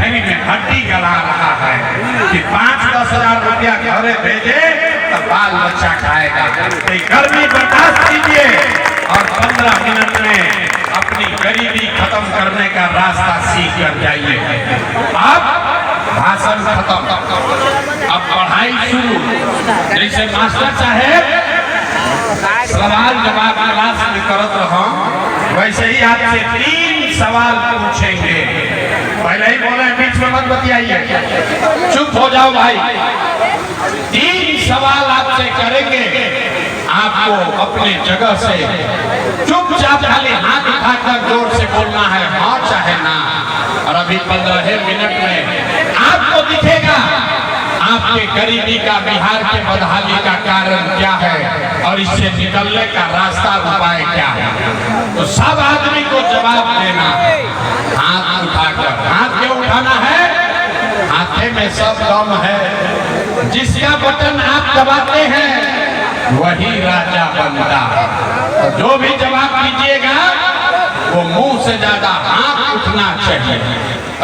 Free में हड्डी गला रहा है कि 5-10 हजार रुपया घरे भेजे तो बाल बच्चा खाएगा। गर्मी बर्दाश्त कीजिए और 15 मिनट में अपनी गरीबी खत्म करने का रास्ता सीख कर जाइए। अब भाषण खत्म, अब पढ़ाई शुरू। जैसे मास्टर साहेब सवाल जवाब क्लास में करत रहो, वैसे ही आपसे 3 सवाल पूछेंगे। पहले ही बोले बीच में मत बतियाइए, चुप हो जाओ भाई। 3 सवाल आपसे करेंगे, आपको अपने जगह से चुपचाप खाली हाथ उठाकर जोर से बोलना है, हाँ चाहे ना। और अभी 15 मिनट में आपको दिखेगा आपके गरीबी का, बिहार के बदहाली का कारण क्या है और इससे निकलने का रास्ता उपाय क्या है। तो सब आदमी को जवाब देना, हाथ उठाकर। हाथ क्यों उठाना है? हाथे में सब दम है। जिसका बटन आप दबाते हैं वही राजा बनता। तो जो भी जवाब कीजिएगा वो मुंह से ज्यादा हाथ उठना चाहिए।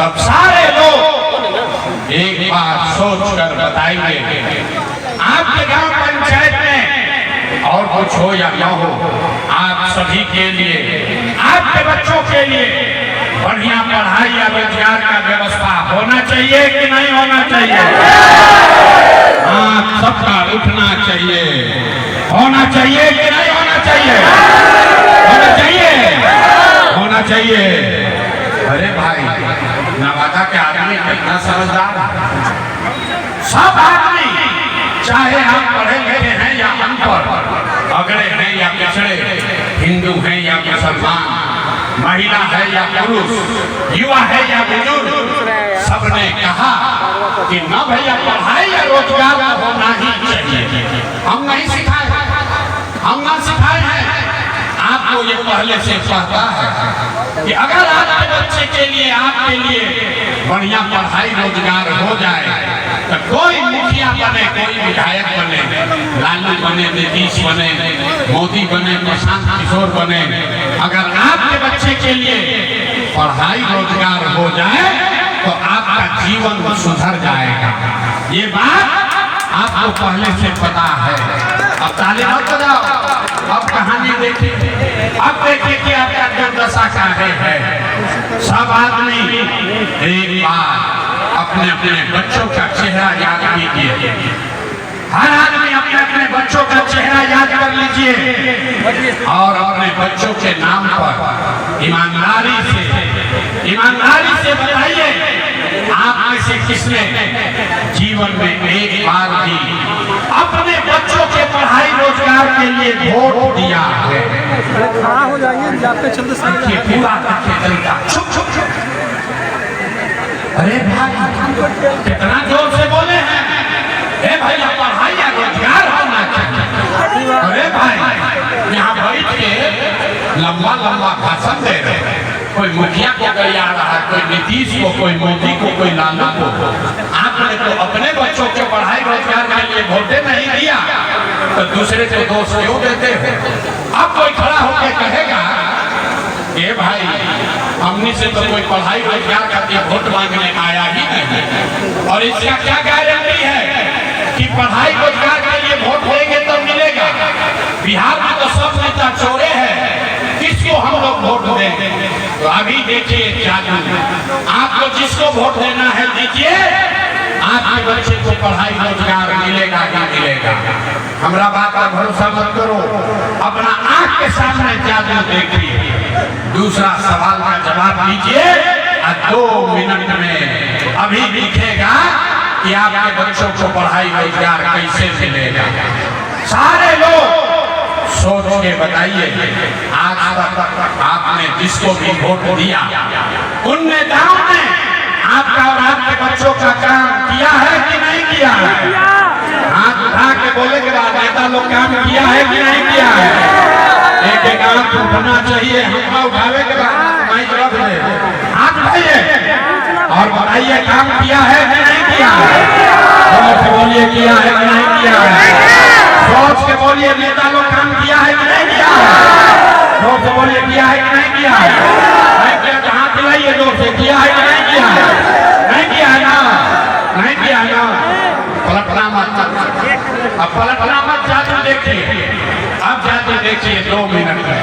अब सारे लोग एक बार सोच कर बताइए, आपके गांव पंचायत में और कुछ हो या न हो, आप सभी के लिए, आपके बच्चों के लिए बढ़िया पढ़ाई या रोजगार का व्यवस्था होना चाहिए कि नहीं होना चाहिए? हाँ, सबका उठना चाहिए। होना चाहिए कि नहीं होना चाहिए? होना चाहिए, होना चाहिए। अरे भाई, नवादा के आदमी कितना समझदार। सब आदमी, चाहे आप पढ़े लिखे हैं या अनपढ़, अगड़े हैं या पिछड़े, हिंदू हैं या मुसलमान, महिला है या पुरुष, युवा है या बुजुर्ग, सबने कहा कि न भैया पढ़ाई या रोजगार होना ही चाहिए। हम नहीं सिखाए, हम ना सिखाए हैं। आपको ये पहले से पता है कि अगर आपके बच्चे के लिए, आपके लिए बढ़िया पढ़ाई रोजगार हो जाए तो कोई मुखिया बने, कोई विधायक बने, लालू बने, नीतीश बने, मोदी बने, प्रशांत किशोर बने, अगर आपके बच्चे के लिए पढ़ाई रोजगार हो जाए तो आपका जीवन सुधर जाएगा। ये बात आपको पहले से पता है। अब ताली मत बजाओ, अब कहानी देखिए। अब देखिए कि आपका दुर्दशा का है। सब आदमी एक बार अपने अपने बच्चों का चेहरा याद कीजिए। हर आदमी अपने अपने बच्चों का चेहरा याद कर लीजिए और अपने बच्चों के नाम पर ईमानदारी से बताइए, आप में से किसने जीवन में एक बार भी अपने बच्चों के पढ़ाई रोजगार के लिए वोट दिया है? कहाँ हो जाएंगे जाते चलते देखिए पूरा तरीका। चुप चुप चुप। अरे भाई कितना जोर से बोले हैं। ए भैया पढ़ाई या रोजगार होना चाहिए। अरे भाई यहाँ बैठ के लंबा लंबा भाषण दे रहे हैं। कोई मुखिया को गया रहा, कोई नीतीश को, कोई मोदी को, कोई लालू को। आपने तो अपने बच्चों के पढ़ाई रोजगार के लिए वोटे नहीं दिया तो दूसरे को दोष क्यों देते हो? अब कोई खड़ा होकर कहेगा ए भाई हमने से तो कोई पढ़ाई रोजगार का वोट मांगने आया ही नहीं, और इसका क्या गारंटी है कि पढ़ाई रोजगार के लिए वोट देंगे तो मिलेगा? बिहार में तो सब नेता चोरे हैं, किसको हम लोग वोट देंगे? तो अभी देखिए जादू, आपको जिसको वोट देना है दीजिए, आपके बच्चे को पढ़ाई रोजगार मिलेगा ही मिलेगा। हमारा बात पर भरोसा मत करो, अपना आंख के सामने जादू देखिए। दूसरा सवाल का जवाब दीजिए और 2 मिनट में अभी दिखेगा कि आपके बच्चों को पढ़ाई रोजगार कैसे मिलेगा। सारे लोग सोच के बताइए, आज तक आपने जिसको भी वोट दिया उन नेताओं ने आपका और आपके बच्चों का काम किया है कि नहीं किया है? हाथ उठा के बोले के बाद नेता लोग काम किया है कि नहीं किया है? एक एक हाथ उठना चाहिए। हम उठावे के बाद माइक रख दे, हाथ उठाइए और बताइए काम किया है कि नहीं किया है? सोच के बोलिए किया है कि नहीं किया है? सोच के बोलिए नेता लोग काम किया है कि नहीं किया है? जोर से बोलिए किया है कि नहीं किया है? नहीं किया तो हाथ हिलाइए जोर से, किया है कि नहीं किया है? नहीं के देखिए 2 मिनट में।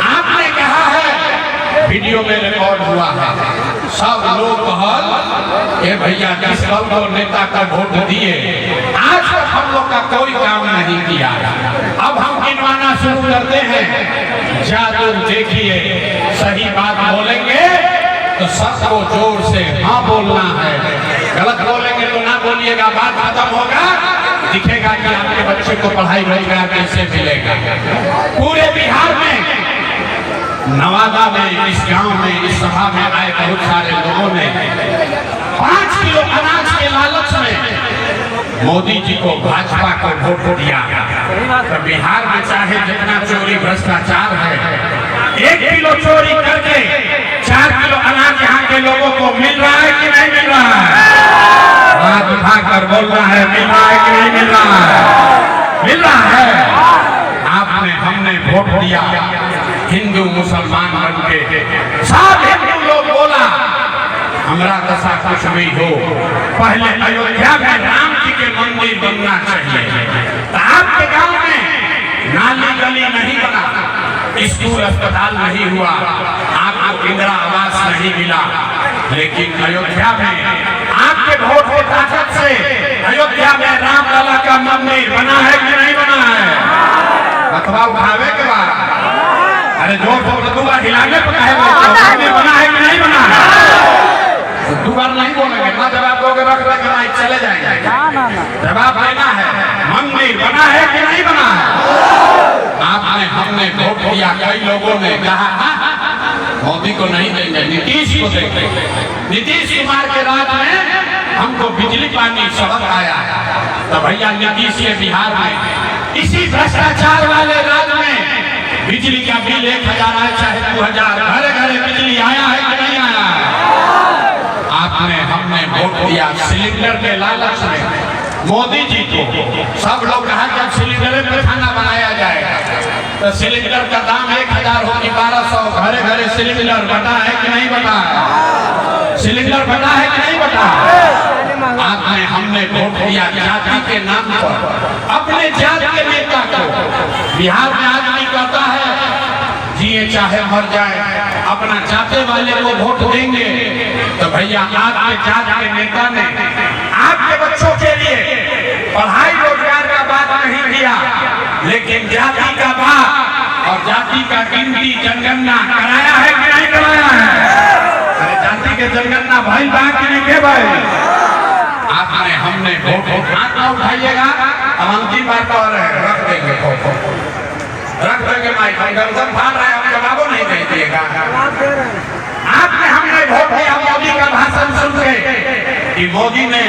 आपने कहा है, वीडियो में रिकॉर्ड हुआ है, सब लोग कहल ए भैया जिस दल को नेता का वोट दिए आज तक हम लोग का कोई काम नहीं किया। अब हम गिनवाना शुरू करते हैं। जादूर देखिए, सही बात बोलेंगे तो सबको जोर से हाँ बोलना है, गलत बोलेंगे तो ना बोलिएगा। बात खत्म होगा, दिखेगा कि आपके बच्चे को पढ़ाई रोजगार कैसे मिलेगा। पूरे बिहार में, नवादा में, इस गांव में, इस सभा में आए बहुत सारे लोगों ने 5 किलो अनाज के लालच में मोदी जी को, भाजपा को वोट दिया। तो बिहार में चाहे जितना चोरी भ्रष्टाचार है, 1 किलो चोरी करके 4 किलो अनाज यहाँ के लोगों को मिल रहा है कि नहीं मिल रहा है? हाथ उठाकर बोल रहा है, मिल रहा है कि नहीं मिल रहा है? मिल रहा है। आपने, हमने वोट दिया, हिंदू मुसलमान बन के सब हिंदू लोग बोला हमारा दशा कुछ भी हो, पहले अयोध्या में राम जी के मंदिर बनना चाहिए। तो आपके गांव में नाली गली नहीं बना, स्कूल अस्पताल नहीं हुआ, आपको इंदिरा आवास नहीं मिला, लेकिन अयोध्या में आपके वोट की ताकत से अयोध्या में रामलला का मंदिर बना है कि नहीं बना है? अथवा उठावे के बाद अरे जोर जोर 2 बार हिलाने पर कहे बना है कि नहीं बना है? 2 बार नहीं बोलेंगे ना, जवाब दोगे रख रख चले जाएंगे। जवाब देना है, मंदिर बना है कि नहीं बना है? आपने, हमने वोट दिया, कई लोगों ने कहा मोदी को नहीं देंगे, नीतीश को देंगे। नीतीश कुमार के राज में हमको बिजली पानी सड़क आया, तो भैया नीतीश के बिहार में इसी भ्रष्टाचार वाले राज में बिजली का बिल 1000 आए चाहे 2000, घरे घरे बिजली आया है कि नहीं आया है? आपने, हमने वोट दिया सिलेंडर के लालच में मोदी जी को। सब लोग कहा जब सिलेंडर में खाना बनाया जाएगा तो सिलेंडर का दाम 1000 हो कि 1200, घरे घरे सिलेंडर बटा है कि नहीं बटा है? सिलेंडर बटा है कि नहीं बटा है? आपने, हमने वोट दिया जाति के नाम पर, अपने जाति के नेता को। बिहार में आदमी कहता है जिए चाहे मर जाए, अपना चाहते वाले को वोट देंगे। तो भैया आपके जाति के नेता ने आपके बच्चों के लिए पढ़ाई रोजगार का बात नहीं किया, लेकिन जाति का बात और जाति का गिनती जनगणना कराया है कि नहीं कराया है? अरे जाति के जनगणना भाई बात नहीं के भाई। आपने, हमने वोट हाथ ना उठाइएगा, अब अंतिम बार कह रहे हैं, रख देंगे रख देंगे माइक, गर्दन फाड़ रहे हैं, हम जवाबों नहीं दीजिएगा। आपने, हमने वोट दिया मोदी का भाषण सुन के कि मोदी ने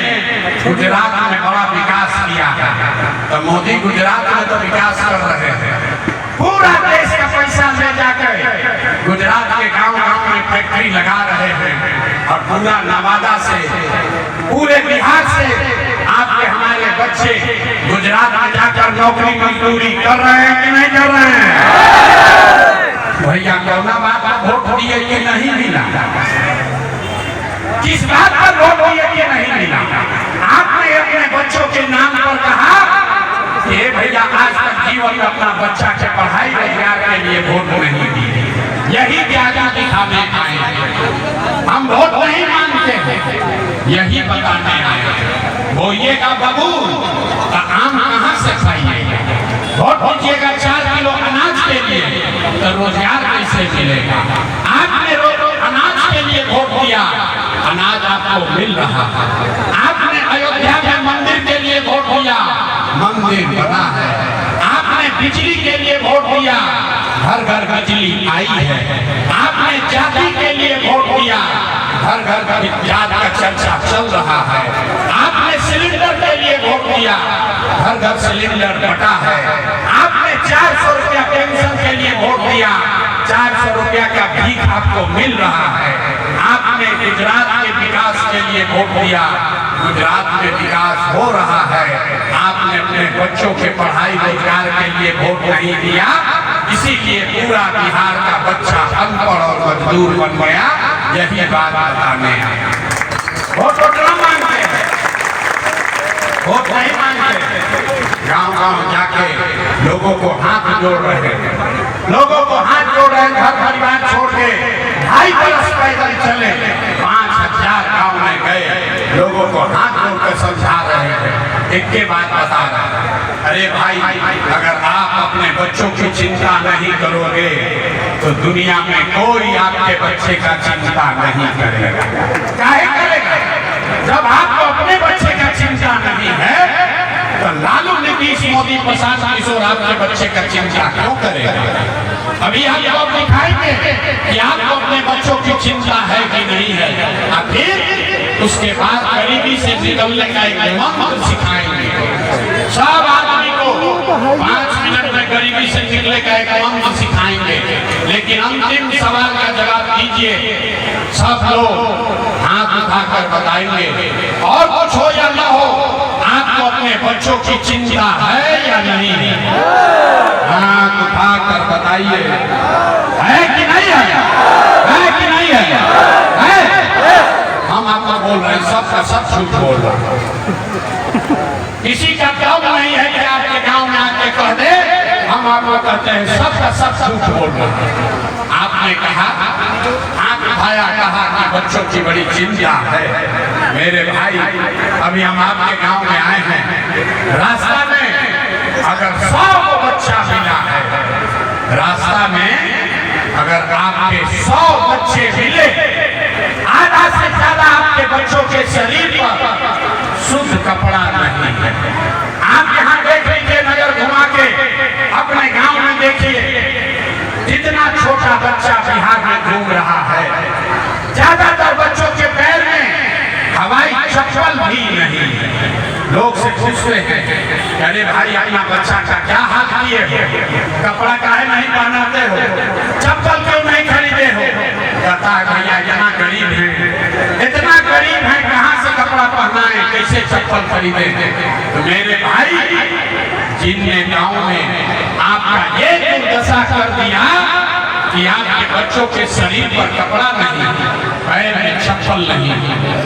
गुजरात में बड़ा विकास किया है। तो मोदी गुजरात में तो विकास कर रहे हैं, पूरा देश का पैसा ले जाकर गुजरात के गांव-गांव में फैक्ट्री लगा रहे हैं, और पूरा नवादा से, पूरे बिहार से आपके हमारे बच्चे गुजरात में जाकर नौकरी मजदूरी कर रहे हैं कि नहीं कर रहे हैं? भैया कौना बात पर वोट दिए कि नहीं मिला? किस बात पर वोट दिए कि नहीं मिला? आपने अपने बच्चों के नाम पर कहा कि भैया आज तक जीवन में अपना बच्चा के पढ़ाई रोजगार के लिए वोट नहीं दिए, यही त्यागा दिखाने आए हैं। हम वोट नहीं मांगते हैं, यही बताने आए हैं। बोइएगा बाबू तो आम कहाँ से खाइएगा? वोट दीजिएगा 4 किलो अनाज के लिए तो रोजगार कैसे मिलेगा? आपने अनाज के लिए वोट दिया, अनाज आपको मिल रहा है। आपने अयोध्या में मंदिर के लिए वोट दिया, मंदिर बना है। आपने बिजली के लिए वोट दिया, घर घर बिजली आई है। आपने जाति के लिए वोट दिया, घर घर जाति का चर्चा चल रहा है। आपने सिलेंडर के लिए वोट दिया, घर घर सिलेंडर बटा है। आपने 400 रुपया पेंशन के लिए वोट दिया, 400 रुपया का भीख आपको मिल रहा है। आपने गुजरात के विकास के लिए वोट दिया, गुजरात में विकास हो रहा है। आपने अपने बच्चों के पढ़ाई रोजगार के लिए वोट नहीं दिया, इसीलिए पूरा बिहार का बच्चा अनपढ़ और मजदूर बन गया। यही बात बताने आया। वोट मांगते हैं। वोट नहीं मांगते, गांव-गांव जाके लोगों को हाथ जोड़ रहे हैं, लोगों को हाथ जोड़ रहे हैं, घर परिवार छोड़ के 2.5 बरस पैदल चले, 5000 गांव में गए, लोगों को हाथ जोड़ के समझा रहे हैं। एक के बाद बता रहे हैं, अरे भाई, अगर आप अपने बच्चों की चिंता नहीं करोगे तो दुनिया में कोई आपके बच्चे का चिंता नहीं करेगा। काहे करेगा? जब आपको अपने बच्चे का चिंता नहीं है तो लालू, नीतीश, मोदी, प्रशांत किशोर आपके बच्चे का चिंता क्यों करेगा? अभी आपको दिखाएंगे कि आपको अपने बच्चों की चिंता है कि नहीं है, और फिर उसके बाद गरीबी से निकलने का एक मंत्र सिखाएंगे। सब आदमी को 5 मिनट में गरीबी से निकलने का एक मंत्र सिखाएंगे, लेकिन अंतिम सवाल का जवाब दीजिए। सब लोग हाथ उठाकर बताएंगे, और कुछ हो या न हो, आपको अपने बच्चों की चिंता है या नहीं है? हाथ उठाकर बताइए, है कि नहीं है? है कि नहीं है? है? हम आपको बोल रहे हैं, सबका सब झूठ बोल रहा है। किसी का दम नहीं है कि आपके गांव में आके कह दे, हम आपको कहते हैं सबका सब झूठ बोल रहा है। आपने कहा, हाथ उठाया, कहा कि बच्चों की बड़ी चिंता है। मेरे भाई, अभी हम आपके गांव में आए हैं, रास्ता में अगर 100 बच्चा मिला है, रास्ता में अगर आपके 100 बच्चे मिले, आधा से ज्यादा आपके बच्चों के शरीर पर शुद्ध कपड़ा नहीं है। आप यहाँ देख लीजिए, नजर घुमा के अपने गांव में देखिए, जितना छोटा बच्चा बिहार में घूम रहा है, ज्यादातर बच्चों के पैर में हवाई चप्पल भी नहीं है। लोग से पूछते हैं, अरे भाई, अपना बच्चा का क्या हाल किए हो? कपड़ा काहे नहीं पहनाते हो? चप्पल क्यों नहीं खरीदे हो? कहता है, भैया इतना गरीब है, इतना गरीब है, कहाँ से कपड़ा पहनाए, कैसे चप्पल खरीदे? तो मेरे भाई, जिन नेताओं ने आपका ये दुर्दशा कर दिया कि आपके बच्चों के शरीर पर कपड़ा नहीं, पैर में चप्पल नहीं,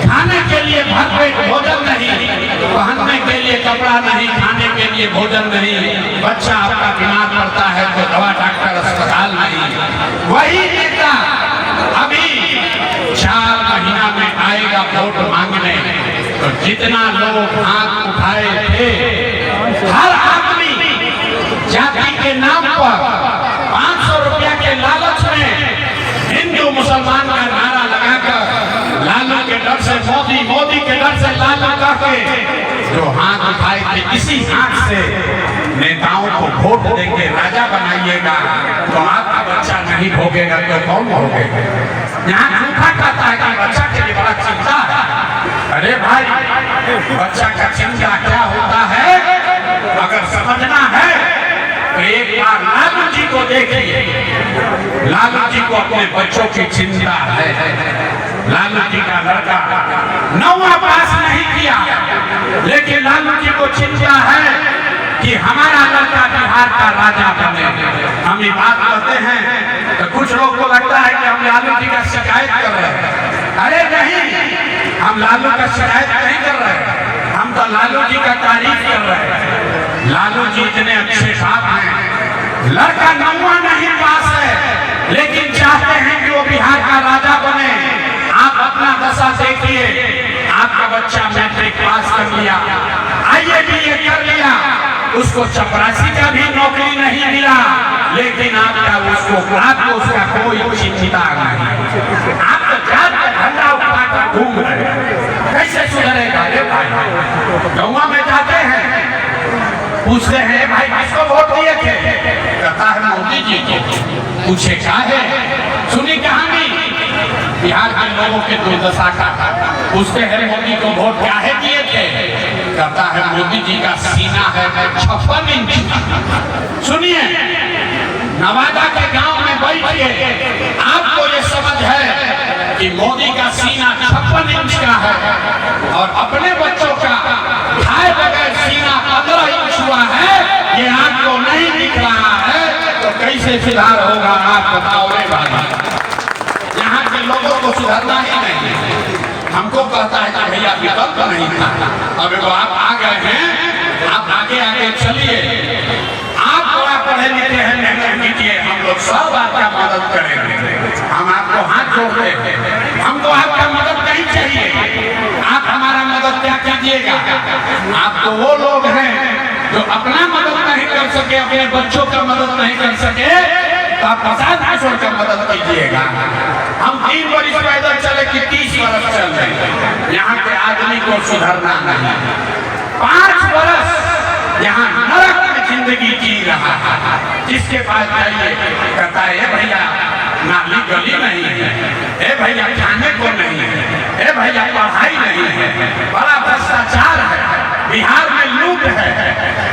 खाने के लिए भरपेट भोजन नहीं, पहनने के लिए कपड़ा नहीं, खाने के लिए भोजन नहीं, बच्चा आपका बीमार पड़ता है तो दवा डॉक्टर अस्पताल नहीं, वही नेता अभी 4 महीना में आएगा वोट मांगने, तो जितना लोग हाथ उठाए थे, हर आदमी जाति के नाम पर 500 रुपया के लालच में हिंदू मुसलमान का नारा लगाकर, लालू के डर से मोदी, मोदी के डर से लालू कहके जो हाथ उठाए थे, इसी हाथ से नेताओं को वोट देके राजा बनाइएगा, तो आपका बच्चा नहीं भोगेगा तो कौन भोगेगा? यहाँ झूठा कहता है कि बच्चा के लिए बड़ा चिंता है। अरे भाई, बच्चा का चिंता क्या होता है अगर समझना है तो एक बार लालू जी को देखिए। लालू जी को अपने बच्चों की चिंता है। लालू जी का लड़का 9वां पास नहीं किया, लेकिन लालू जी को चिंता है कि हमारा लड़का बिहार का राजा बने। हम ये बात करते हैं तो कुछ लोग को लगता है कि हम लालू जी का शिकायत कर रहे हैं। अरे नहीं, हम लालू का शिकायत नहीं कर रहे हैं, हम तो लालू जी का तारीफ कर रहे हैं। लालू जी इतने अच्छे बाप हैं, लड़का 9वां नहीं पास है, लेकिन चाहते हैं कि वो बिहार का राजा बने। आप अपना दशा देखिए, आपका बच्चा मैट्रिक पास कर लिया, IABA कर लिया, उसको चपरासी का भी नौकरी नहीं मिला, लेकिन आपको उसका कोई चिंता नहीं। आप तो जात का झंडा उठाकर घूम रहे हैं, कैसे सुधरेगा? गौवा में जाते हैं, पूछते हैं भाई किसको वोट दिए थे? कहता है मोदी जी को। पूछे क्या है? सुनी कहानी बिहार के लोगों के दुर्दशा का। पूछते हैं मोदी को वोट क्या है दिए थे? कहता है मोदी जी का सीना है 56 इंच। सुनिए, नवादा के गांव में बैठिए, आपको ये समझ है कि मोदी का सीना 56 इंच का है और अपने बच्चों का खाए बगैर सीना 15 इंच हुआ है, ये आपको नहीं दिख रहा है, तो कैसे सुधार होगा? आप बताओ रे भाई। यहाँ के लोगों को सुधारना ही नहीं। हमको कहता है कि भैया विकल्प नहीं था। अब एगो आप आ गए हैं, आप आगे आगे चलिए, आप बड़ा पढ़े लिखे हैं, मेहनत कीजिए, हम लोग सब आपका मदद करेंगे। हम आपको हाथ जोड़ते हैं, हमको आपका मदद नहीं चाहिए, आप हमारा मदद क्या कीजिएगा। आप तो वो लोग हैं जो अपना मदद नहीं कर सके, अपने बच्चों का मदद नहीं कर सके, तो आप 50 का मदद कीजिएगा। हम 3 वर्ष पैदल चले कि 30 वर्ष चल रहे, यहाँ के आदमी को सुधरना नहीं। 5 वर्ष यहाँ नरक में जिंदगी जी रहा है। जिसके पास जाइए कहता है भैया नाली गली नहीं है, ए भैया खाने को नहीं है, ए भैया पढ़ाई नहीं है, बड़ा भ्रष्टाचार है, बिहार में लूट है।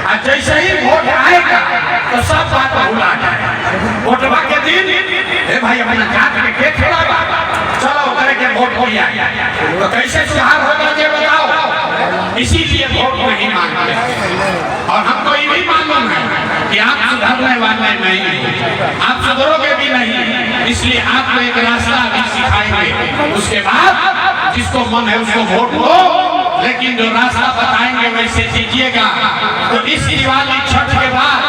और जैसे ही वोट आएगा तो सब बात भुला जाए। वोटवा के दिन ए भाई अपना जात के खिलावा चलो करके वोट दिया, तो कैसे सुधार होगा ये बताओ। इसीलिए वोट नहीं मांगते। और हमको ये भी मालूम है कि आप सुधरने वाले नहीं, आप सुधरोगे भी नहीं, इसलिए आपको एक रास्ता भी सिखाएंगे। उसके बाद जिसको मन है उसको वोट दो, लेकिन जो रास्ता बताएंगे वैसे दीजिएगा। तो इस दिवाली छठ के बाद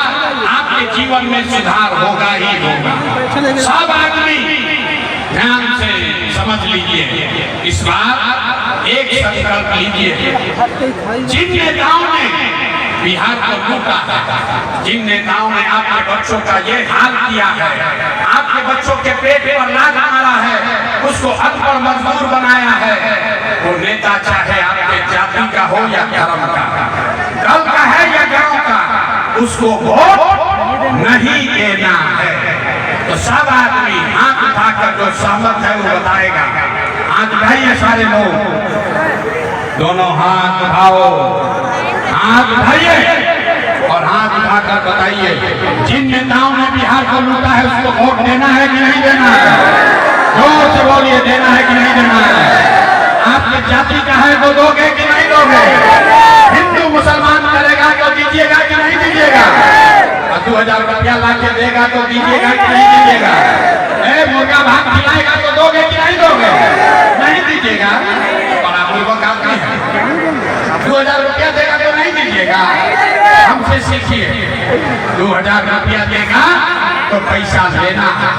आपके जीवन में सुधार होगा ही होगा। सब आदमी ध्यान से समझ लीजिए, इस बार एक संकल्प लीजिए। जिन नेताओं ने बिहार को लूटा है, जिन नेताओं ने आपके बच्चों का ये हाल किया है, आपके बच्चों के पेट पर लात मारा है, उसको अनपढ़ मजदूर बनाया है, वो नेता चाहे आपके जाति का हो या धर्म का, दल का है या गांव का, उसको वोट नहीं देना है। तो सब आदमी हाथ उठाकर जो सहमत है वो बताएगा। हाथ उठाइए सारे लोग, दोनों हाथ उठाओ, हाथ उठाइए और हाथ उठाकर बताइए जिन नेताओं ने बिहार को लूटा है उसको वोट देना है कि नहीं देना है। जोर से बोलिए, देना है कि नहीं देना है। आपके जाति का है तो दोगे कि नहीं दोगे। हिंदू मुसलमान करेगा तो दीजिएगा कि नहीं दीजिएगा। 2000 रुपया ला के देगा तो दीजिएगा कि नहीं दीजिएगा। मुर्गा भात खिलाएगा तो दोगे कि नहीं दोगे। नहीं दीजिएगा, बड़ा पूर्वक आदमी है। 2000 रुपया देगा तो नहीं दीजिएगा। हमसे सीखिए, 2000 रुपया देगा तो पैसा लेना है।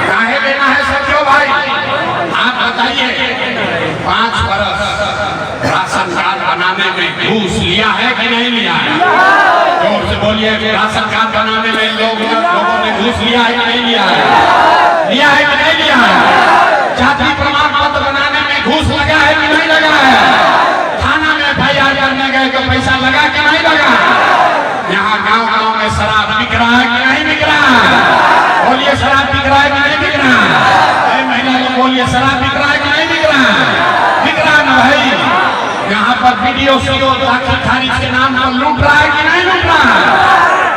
काहे लेना है समझो भाई, आप बताइए 5 वर्ष राशन कार्ड बनाने में घूस लिया है कि नहीं लिया है। जोर से बोलिए, राशन कार्ड बनाने में लोगों ने घूस लिया है कि नहीं लिया है। लिया है कि नहीं लिया है। जाति प्रमाण पत्र बनाने में घूस लगा है कि नहीं लगा है। थाना में FIR करने गए तो पैसा लगा कि नहीं लगा। यहाँ गांव-गांव में शराब बिक रहा है कि नहीं बिक रहा है। बोलिए, शराब बिक रहा है कि नहीं बिक रहा है। महिला लोग बोलिए, शराब बिक रहा है कि नहीं बिक रहा है। बिक रहा है ना भाई। यहाँ पर वीडियो दाखिल खारिज के नाम पर लूट रहा है कि नहीं लूट रहा है।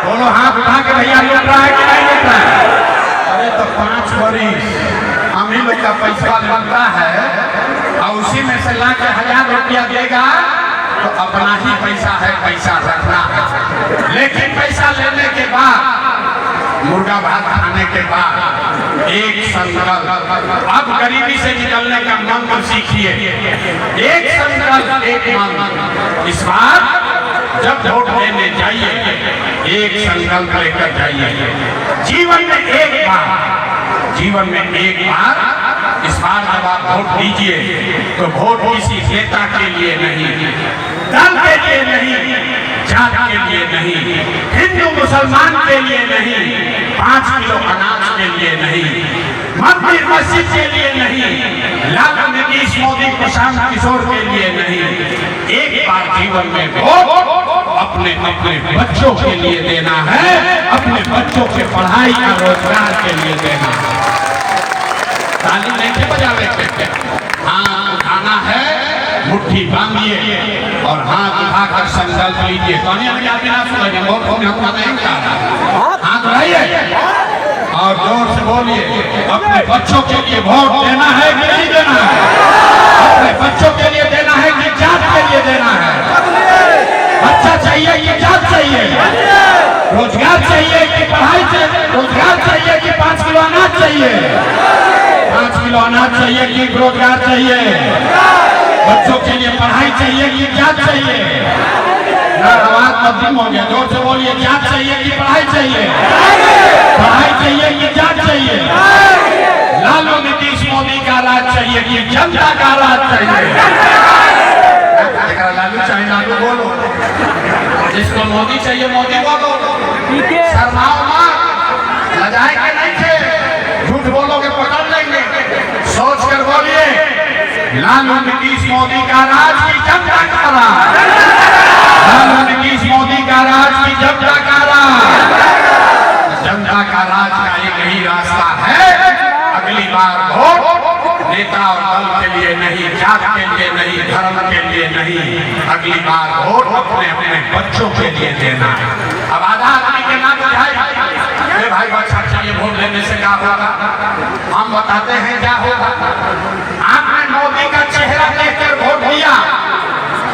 बोलो हाथ उठा के भैया, लूट रहा है कि नहीं लूट रहा है। अरे तो 5 वर्ष हम ही लोग का पैसा बनता है और उसी में से ला के 1000 रुपया देगा तो अपना ही पैसा है, पैसा रखना है। लेकिन पैसा लेने के बाद, मुर्गा भात खाने के बाद एक संकल्प, अब गरीबी से निकलने का मंत्र सीखिए। एक संकल्प, एक मंत्र। इस बार जब वोट देने जाइए एक संकल्प लेकर जाइए। जीवन में एक बार इस बार जब आप वोट दीजिए तो वोट किसी नेता के लिए नहीं, दल के लिए नहीं, जात के लिए नहीं, हिंदू मुसलमान के लिए नहीं, 5 किलो अनाज के लिए नहीं, मंदिर मस्जिद के लिए नहीं, लालू नीतीश मोदी प्रशांत किशोर के लिए नहीं। एक बार जीवन में वोट अपने बच्चों के लिए देना है, अपने बच्चों के पढ़ाई और रोजगार के लिए देना है। ताली नहीं बजावे, हाथ उठाना है, मुट्ठी बांधिए और हाथ उठाकर संकल्प लीजिए। हाथ उठाइए और जोर से बोलिए, अपने बच्चों के लिए वोट देना है कि नहीं देना है। अपने बच्चों के लिए देना है कि जात के लिए देना है। बच्चा चाहिए कि जात चाहिए, रोजगार चाहिए कि पढ़ाई चाहिए, रोजगार चाहिए कि 5 किलो अनाज चाहिए, 5 किलो अनाज चाहिए कि रोजगार चाहिए। बच्चों के लिए पढ़ाई चाहिए कि क्या चाहिए? आवाज मध्यम हो गया, जोर से बोलिए, क्या चाहिए कि पढ़ाई चाहिए? पढ़ाई चाहिए कि क्या चाहिए? लालू नीतीश मोदी का राज चाहिए कि जनता का राज चाहिए? लालू चाहिए, लालू बोलो। जिसको मोदी चाहिए मोदी बोलो। शर्माओ मत, लजाए के नहीं थे, झूठ बोलोगे पकड़ लेंगे। सोच कर बोलिए, लालू नीतीश मोदी का राज की जनता का राज? लालू नीतीश मोदी का राज की जनता का राज? जनता का राज का एक ही रास्ता है, अगली बार वोट नेता और दल के लिए नहीं, जात के लिए नहीं, धर्म के लिए नहीं, अगली बार वोट अपने अपने बच्चों के लिए देना है। अब आधा आदमी के नाम बुझाए भाई बच्चा चाहिए, वोट देने से क्या होगा? हम बताते हैं क्या होगा। आपने मोदी का चेहरा देखकर वोट दिया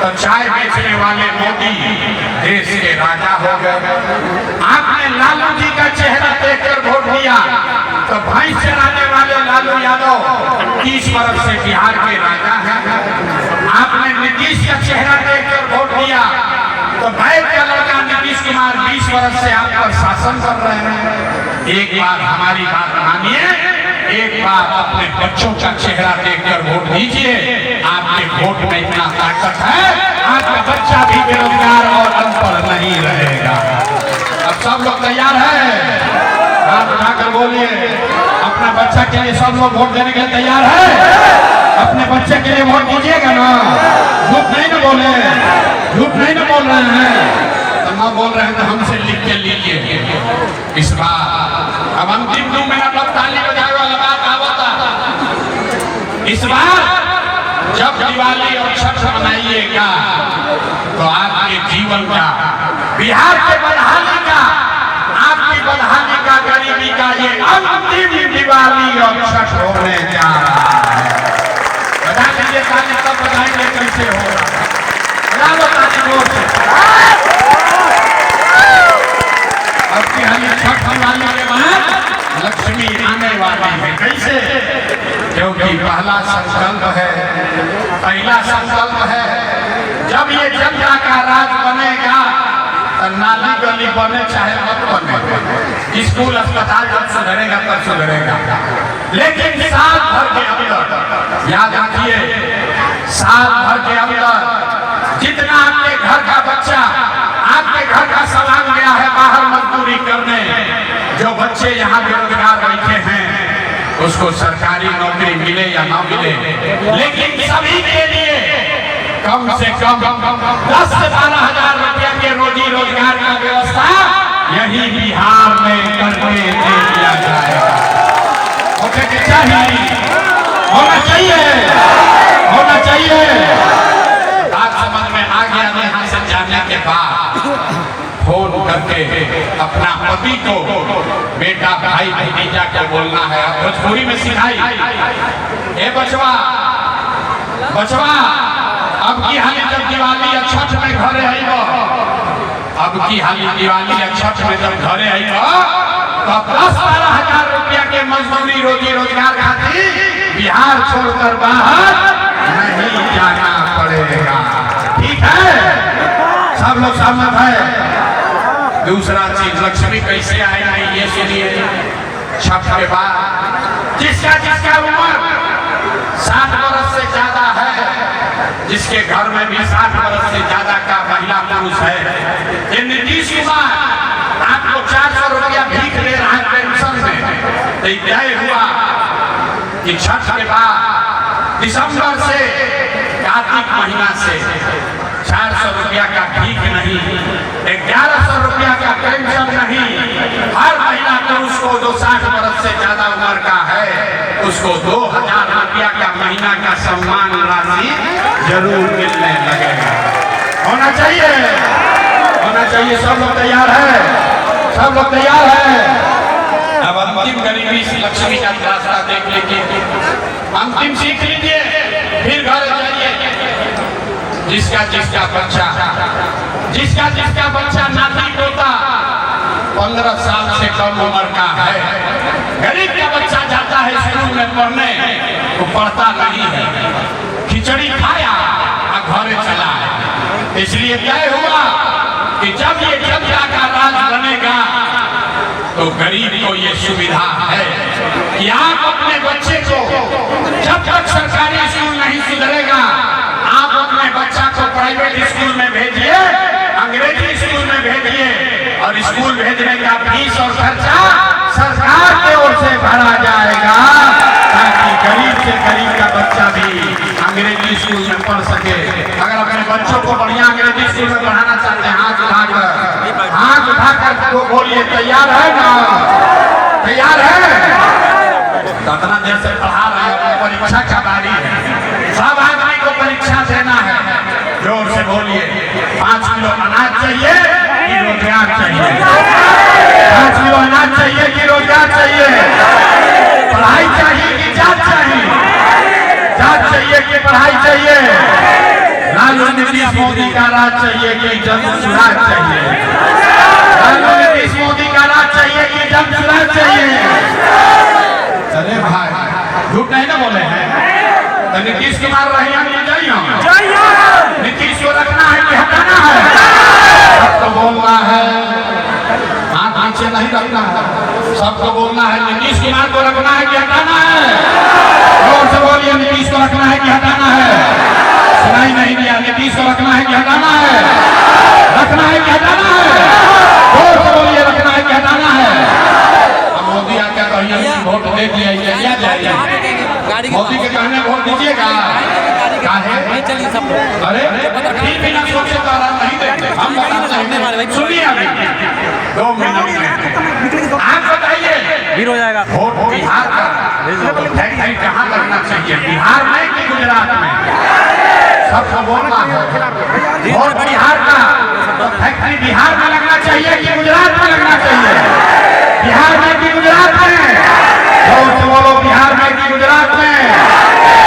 तो चाय बेचने वाले मोदी देश के राजा हो गए। आपने लालू जी का चेहरा देखकर वोट दिया तो भैंस चराने वाले लालू यादव 30 वर्ष से बिहार के राजा हैं। आपने नीतीश का चेहरा देखकर वोट दिया तो बैठ का लड़का नीतीश कुमार 20 वर्ष से आप पर शासन कर रहे हैं। एक बार हमारी बात मानिए, एक बार अपने बच्चों का चेहरा देखकर वोट दीजिए। आपके वोट में इतना ताकत है, आपका बच्चा भी बेरोजगार और अनपढ़ नहीं रहेगा। अब सब लोग तैयार है? हाथ उठाकर बोलिए, अपना बच्चा के लिए सब लोग वोट देने के लिए तैयार है? अपने बच्चे के लिए वोट दीजिएगा ना? झूठ नहीं ना बोले, झूठ नहीं ना बोल रहे हैं? तो ना बोल रहे हैं तो हमसे लिख के लीजिए इस बार। अब अंतिम 2 मिनट अब ताली बजाने वाला बात आवता। इस बार जब दिवाली और छठ मनाइएगा तो आपके जीवन का, बिहार के बदहाली का, आपकी बदहाली का, गरीबी का ये अंतिम दिवाली और छठ होने जा रहा है। बता दीजिए ताली, तब बताएंगे कैसे होगा। बता दो ताली जोर से। अब की हाली छठ दिवाली के बाद लक्ष्मी आने वाली है। कैसे? क्योंकि पहला संकल्प है, पहला संकल्प है, जब ये जनता का राज बनेगा तो नाली गली बने चाहे मत बने, स्कूल अस्पताल जब सुधरेगा तब सुधरेगा, लेकिन साल भर के अंदर, याद रखिए, साल भर के अंदर जितना आपके घर का बच्चा, आपके घर का सवाल गया है बाहर मजदूरी करने, जो बच्चे यहाँ बेरोजगार बैठे हैं उसको सरकारी नौकरी मिले या ना मिले, लेकिन सभी के लिए कम से कम 10 से 12 हजार रुपया के रोजी रोजगार का व्यवस्था यही बिहार में करके दे दिया जाएगा। होना चाहिए, होना चाहिए, होना चाहिए। बात समझ में आ गया? यहाँ से जाने के बाद फोन करके अपना पति को, बेटा, भाई, भतीजा को बोलना है। भोजपुरी में सिखाई, ए बचवा, बचवा, अब की हाली जब दिवाली या छठ में घरे आइबो, अब की हाली दिवाली या छठ में जब घरे आइबो तो 10-12 हजार रुपया के मजदूरी रोजी रोजगार खातिर बिहार छोड़कर बाहर नहीं जाना पड़ेगा। ठीक है? सब लोग सहमत है? दूसरा चीज, लक्ष्मी कैसे आएगा ये सुनिए। छठ के बाद जिसका जिसका उम्र 60 वर्ष से ज्यादा है, जिसके घर में भी 60 वर्ष से ज्यादा का महिला पुरुष है, ये नीतीश कुमार आपको 400 रुपया भीख दे रहा है पेंशन में, तो तय हुआ कि छठ के बाद दिसंबर से कार्तिक महीना से 400 रुपया का भीख नहीं, 1100 रुपया का पेंशन नहीं, हर महिला पुरुष को जो 60 वर्ष से ज्यादा उम्र का है उसको 2000 रुपया का महीना का सम्मान राशि जरूर मिलने लगेगा। होना चाहिए, होना चाहिए। सब लोग तैयार है? सब लोग तैयार है? अब अंतिम गरीबी से लक्ष्मी का रास्ता देख लीजिए, अंतिम सीख लीजिए, फिर घर जाइए। जिसका जिसका बच्चा नाती पोता 15 साल से कम उम्र का है, गरीब का बच्चा जाता है स्कूल में पढ़ने तो पढ़ता नहीं है, खिचड़ी खाया इसलिए तय हुआ कि जब ये जनता का राज बनेगा तो गरीब को ये सुविधा है कि आप अपने बच्चे को, जब तक सरकारी स्कूल नहीं सुधरेगा, आप अपने बच्चा को प्राइवेट स्कूल में भेजिए, अंग्रेजी स्कूल में भेजिए, और स्कूल भेजने का फीस और खर्चा सरकार की ओर से भरा जाएगा, ताकि गरीब से गरीब का बच्चा भी अंग्रेजी स्कूल में पढ़ सके। अगर अपने बच्चों को बढ़िया अंग्रेजी स्कूल में पढ़ाना चाहते हैं, हाथ उठाकर तो बोलिए, तैयार है ना? तैयार है? कितना देर से पढ़ा रहे हैं, परीक्षा का बारी है, सब आदमी को परीक्षा देना है। जोर से बोलिए, 5 किलो अनाज चाहिए कि रोजगार चाहिए? 5 किलो अनाज चाहिए कि रोजगार चाहिए? पढ़ाई चाहिए कि जात चाहिए? जात चाहिए कि पढ़ाई चाहिए? लालू नीतीश मोदी का राज चाहिए कि जन सुराज चाहिए? लालू नीतीश मोदी का राज चाहिए कि जन सुराज चाहिए? अरे भाई, झूठ नहीं ना बोले हैं? तो नीतीश कुमार रही हम ये जाइए, नीतीश को रखना है कि हटाना है? सबको बोलना है, हाथ नीचे नहीं रखना है, सबको बोलना है नीतीश कुमार को रखना है कि हटाना है? जोर से बोलिए, नीतीश को रखना है कि हटाना है? सुनाई नहीं दिया, नीतीश को रखना है कि हटाना है? रखना है कि हटाना है? जोर से बोलिए, रखना है कि हटाना है? अब मोदी आके कहिए वोट दे दिया जाइए, मोदी के कहने वोट दीजिएगा? चलिए सब अरे ठीक बिना सोचे तो आराम नहीं देते हम बताते हैं। सुनिए अभी 2 मिनट आप बताइए, भीड़ हो जाएगा। वोट बिहार का फैक्ट्री कहाँ लगना चाहिए, बिहार में कि गुजरात में? सबको बोलना है, वोट बिहार का फैक्ट्री बिहार में लगना चाहिए कि